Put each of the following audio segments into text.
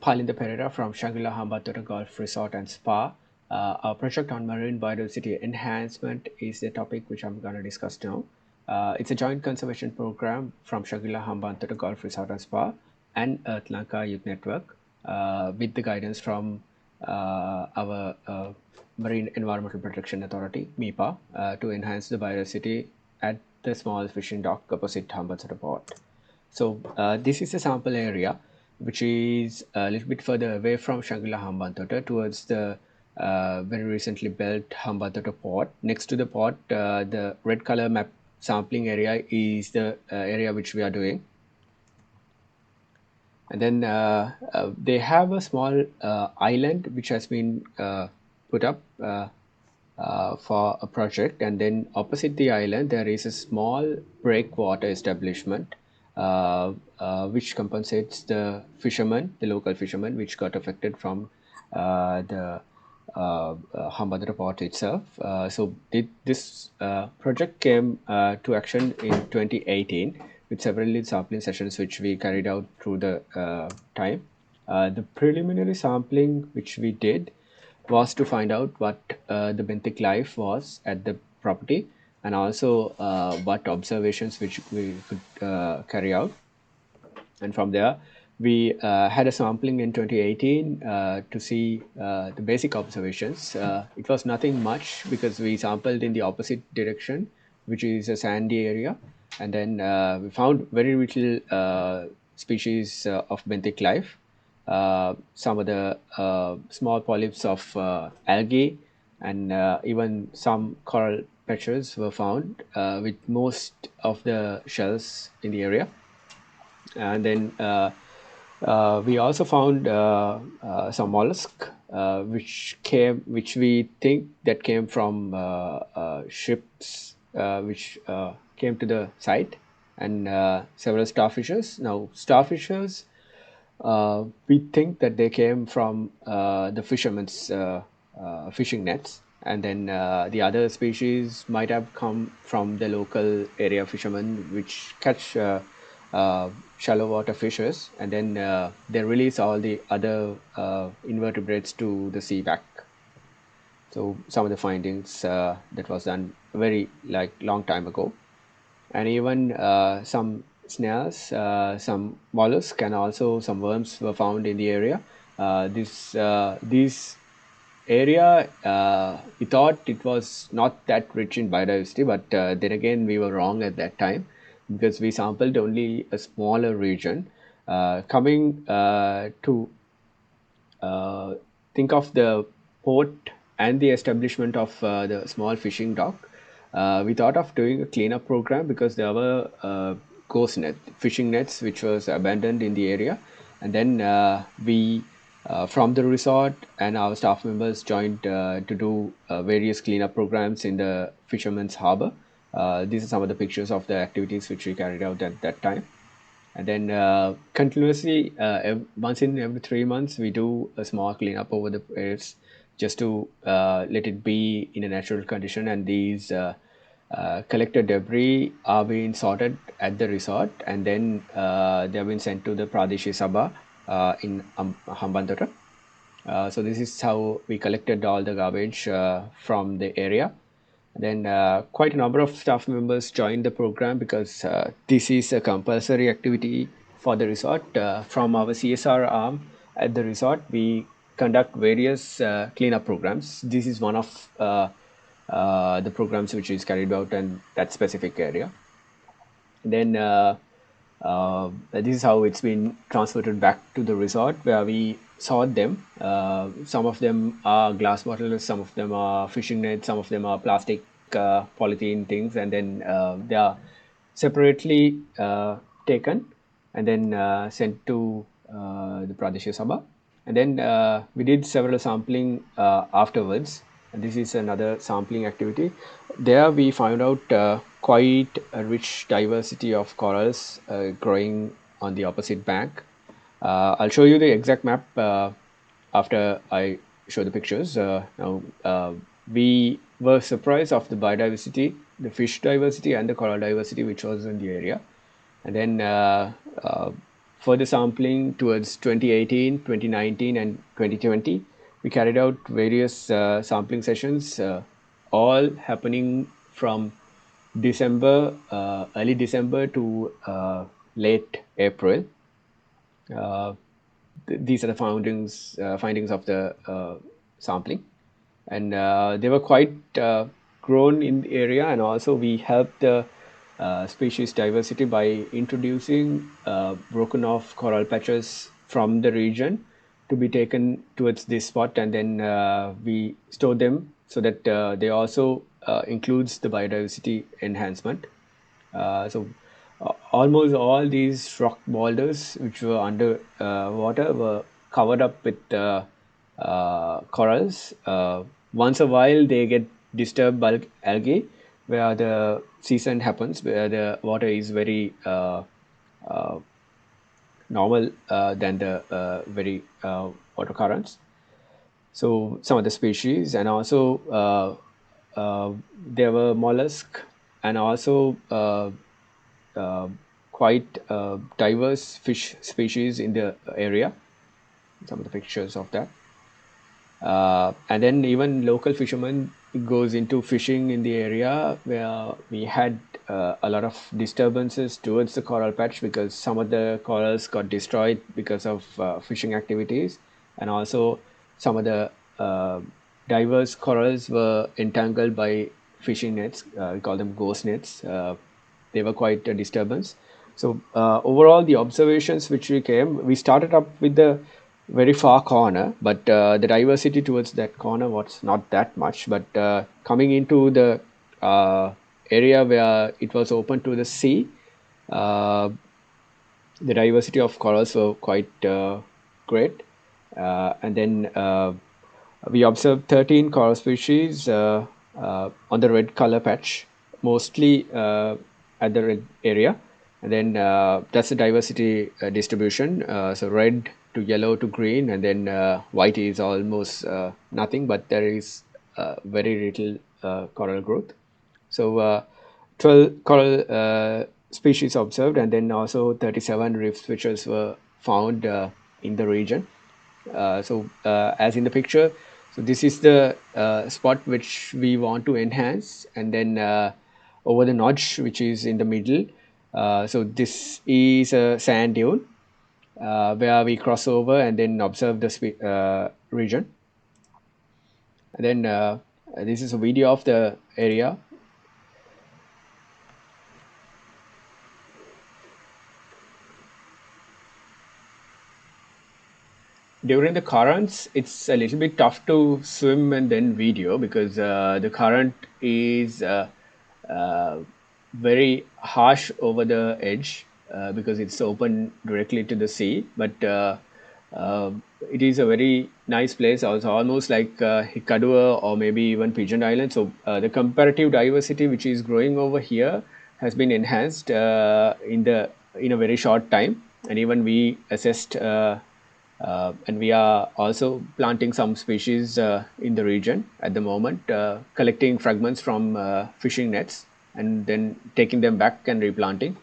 Palinda Pereira from Shangri-La Hambantota Golf Resort and Spa. Our project on marine biodiversity enhancement is the topic which I'm going to discuss now. It's a joint conservation program from Shangri-La Hambantota Golf Resort and Spa and Earth Lanka Youth Network with the guidance from our Marine Environmental Protection Authority, MIPA, to enhance the biodiversity at the small fishing dock opposite Hambantota Port. So this is a sample area which is a little bit further away from Shangri-La Hambantota towards the very recently built Hambantota port. Next to the port, the red color map sampling area is the area which we are doing. And then they have a small island which has been put up for a project, and then opposite the island there is a small breakwater establishment which compensates the fishermen, the local fishermen, which got affected from the Hambantota port itself. So this project came to action in 2018 with several sampling sessions which we carried out through the time. The preliminary sampling which we did was to find out what the benthic life was at the property, and also what observations which we could carry out. And from there, we had a sampling in 2018 to see the basic observations. It was nothing much because we sampled in the opposite direction, which is a sandy area. And then we found very little species of benthic life. Some of the small polyps of algae, and even some coral patches were found with most of the shells in the area. And then we also found some mollusk which we think that came from ships which came to the site, and several starfishes. Now starfishes, we think that they came from the fishermen's fishing nets, and then the other species might have come from the local area fishermen which catch shallow water fishes, and then they release all the other invertebrates to the sea back. So some of the findings that was done very long time ago. And even some snails, some mollusks, and also some worms were found in the area. This area, we thought it was not that rich in biodiversity, but then again we were wrong at that time, because we sampled only a smaller region. Coming to think of the port and the establishment of the small fishing dock, we thought of doing a cleanup program, because there were ghost fishing nets which was abandoned in the area. And then we from the resort and our staff members joined to do various cleanup programs in the fisherman's harbor. These are some of the pictures of the activities which we carried out at that time. And then continuously, once in every 3 months, we do a small cleanup over the place, just to let it be in a natural condition. And these collected debris are being sorted at the resort, and then they have been sent to the Pradeshi Sabha in Hambantota. So this is how we collected all the garbage from the area. Then quite a number of staff members joined the program, because this is a compulsory activity for the resort. From our CSR arm at the resort, we conduct various cleanup programs. This is one of the programs which is carried out in that specific area. Then this is how it's been transported back to the resort, where we sort them. Some of them are glass bottles, some of them are fishing nets, some of them are plastic, polythene things, and then they are separately taken and then sent to the Pradesh Sabha. And then we did several sampling afterwards. And this is another sampling activity. There we found out quite a rich diversity of corals growing on the opposite bank. I'll show you the exact map after I show the pictures. Now, we were surprised of the biodiversity, the fish diversity and the coral diversity which was in the area. And then further sampling towards 2018, 2019, and 2020. We carried out various sampling sessions, all happening from early December to late April. Uh, these are the findings of the sampling, and they were quite grown in the area, and also we helped the species diversity by introducing broken off coral patches from the region to be taken towards this spot, and then we store them so that they also includes the biodiversity enhancement. Almost all these rock boulders, which were under water, were covered up with corals. Once a while, they get disturbed by algae, where the season happens, where the water is very normal than the very water currents. So some of the species, and also there were mollusk, and also quite diverse fish species in the area. Some of the pictures of that. And then even local fishermen goes into fishing in the area, where we had a lot of disturbances towards the coral patch, because some of the corals got destroyed because of fishing activities, and also some of the diverse corals were entangled by fishing nets. We call them ghost nets. They were quite a disturbance. So overall, the observations which we started up with the very far corner, but the diversity towards that corner was not that much. But coming into the area where it was open to the sea, uh, the diversity of corals were quite great. And then we observed 13 coral species on the red color patch, mostly at the red area. And then that's the diversity distribution. So red to yellow to green, and then white is almost nothing, but there is very little coral growth. So 12 coral species observed, and then also 37 reef switches were found in the region. As in the picture, so this is the spot which we want to enhance, and then over the notch which is in the middle. So this is a sand dune where we cross over and then observe the region. And then this is a video of the area. During the currents, it's a little bit tough to swim and then video, because the current is very harsh over the edge, because it's open directly to the sea. But it is a very nice place, also almost like Hikkaduwa or maybe even Pigeon Island. So the comparative diversity which is growing over here has been enhanced in a very short time, and even we assessed. And we are also planting some species in the region at the moment, collecting fragments from fishing nets and then taking them back and replanting.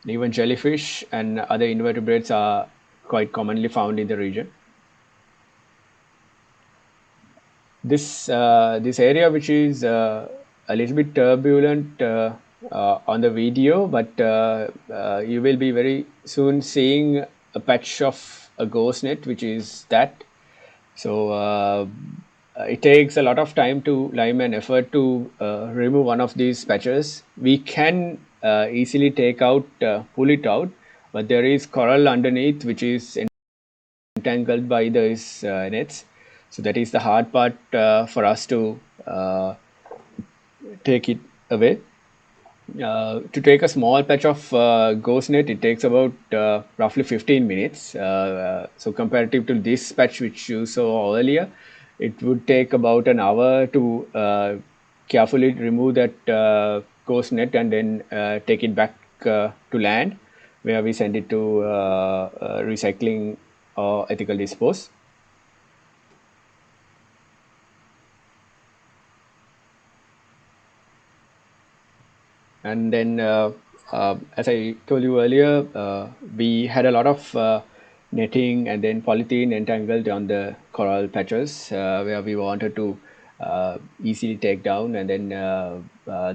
And even jellyfish and other invertebrates are quite commonly found in the region. This area, which is a little bit turbulent on the video, but you will be very soon seeing a patch of a ghost net, which is that. So it takes a lot of time and effort to remove one of these patches. We can easily pull it out, but there is coral underneath which is entangled by those nets. So that is the hard part for us to take it away. To take a small patch of ghost net, it takes about roughly 15 minutes. So comparative to this patch which you saw earlier, it would take about an hour to carefully remove that ghost net and then take it back to land, where we send it to recycling or ethical dispose. And then, as I told you earlier, we had a lot of netting and then polythene entangled on the coral patches where we wanted to easily take down, and then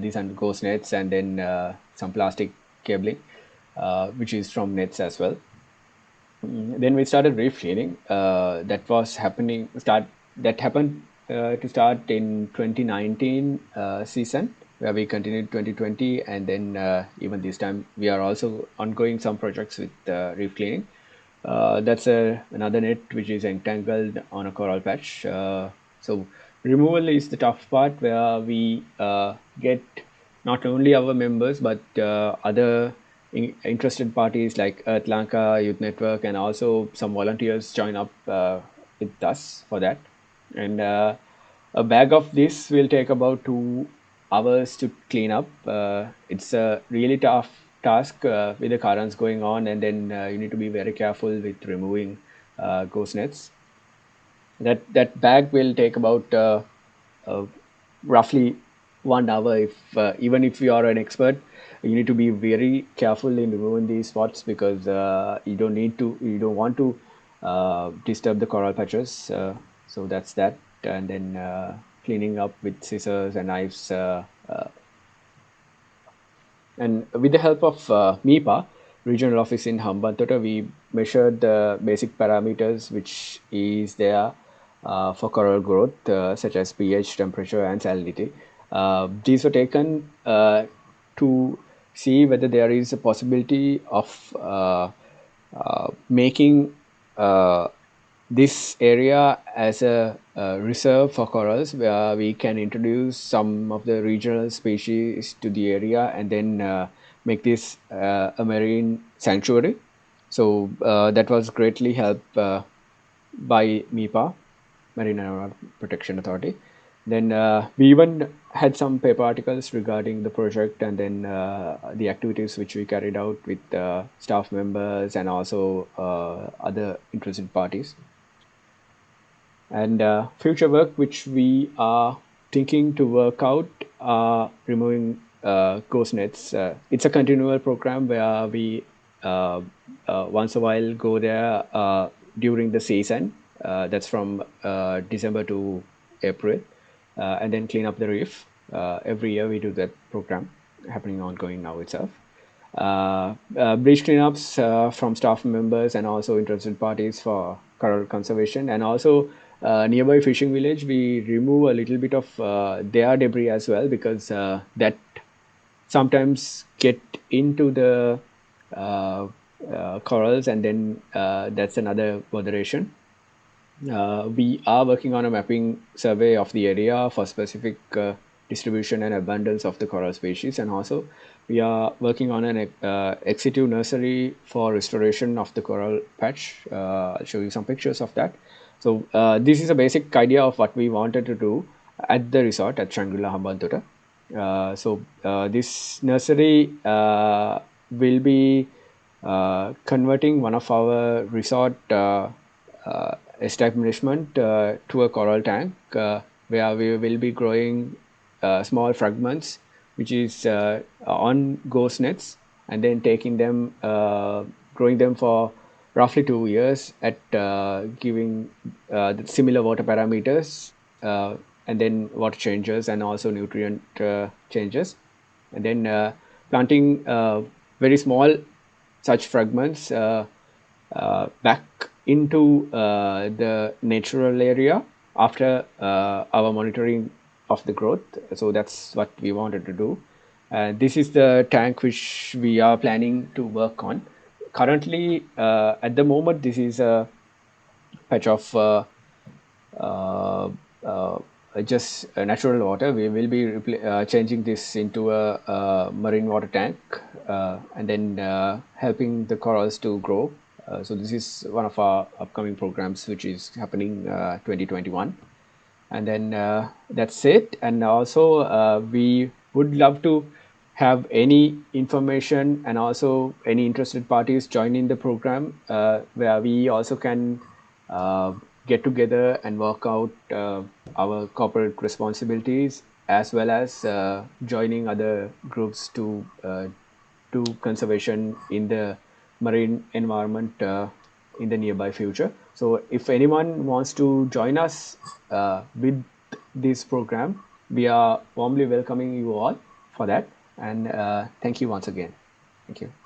these are ghost nets, and then some plastic cabling, which is from nets as well. Then we started reef cleaning. That happened to start in 2019 season, where we continued 2020, and then even this time we are also ongoing some projects with reef cleaning. That's another net which is entangled on a coral patch. So removal is the tough part, where we get not only our members but other interested parties like Earth Lanka Youth Network, and also some volunteers join up with us for that. And a bag of this will take about 2 hours to clean up. It's a really tough task with the currents going on, and then you need to be very careful with removing ghost nets. That bag will take about uh, roughly 1 hour. If even if you are an expert, you need to be very careful in removing these spots, because you don't want to disturb the coral patches. So that's that. And then cleaning up with scissors and knives, and with the help of MIPA, regional office in Hambantota, we measured the basic parameters which is there for coral growth, such as pH, temperature, and salinity. These were taken to see whether there is a possibility of making this area as a reserve for corals, where we can introduce some of the regional species to the area, and then make this a marine sanctuary. So that was greatly helped by MIPA, Marine Animal Protection Authority. Then we even had some paper articles regarding the project, and then the activities which we carried out with staff members and also other interested parties. And future work which we are thinking to work out are removing ghost nets. It's a continual program where we once a while go there during the season. That's from December to April, and then clean up the reef. Every year we do that program, happening ongoing now itself. Beach cleanups from staff members and also interested parties for coral conservation, and also nearby fishing village we remove a little bit of their debris as well, because that sometimes get into the corals, and then that's another botheration. We are working on a mapping survey of the area for specific distribution and abundance of the coral species, and also we are working on an ex situ nursery for restoration of the coral patch. I'll show you some pictures of that. So this is a basic idea of what we wanted to do at the resort at Shangri-La Hambantota. This nursery will be converting one of our resort establishment to a coral tank, where we will be growing small fragments which is on ghost nets, and then taking them, growing them for roughly 2 years at giving the similar water parameters, and then water changes and also nutrient changes, and then planting very small such fragments back into the natural area after our monitoring of the growth. So that's what we wanted to do. This is the tank which we are planning to work on. Currently, at the moment, this is a patch of just natural water. We will be changing this into a marine water tank, and then helping the corals to grow. So this is one of our upcoming programs, which is happening 2021. And then that's it. And also we would love to have any information and also any interested parties join in the program, where we also can get together and work out our corporate responsibilities, as well as joining other groups to do conservation in the marine environment in the nearby future. So if anyone wants to join us with this program, we are warmly welcoming you all for that. And thank you once again. Thank you.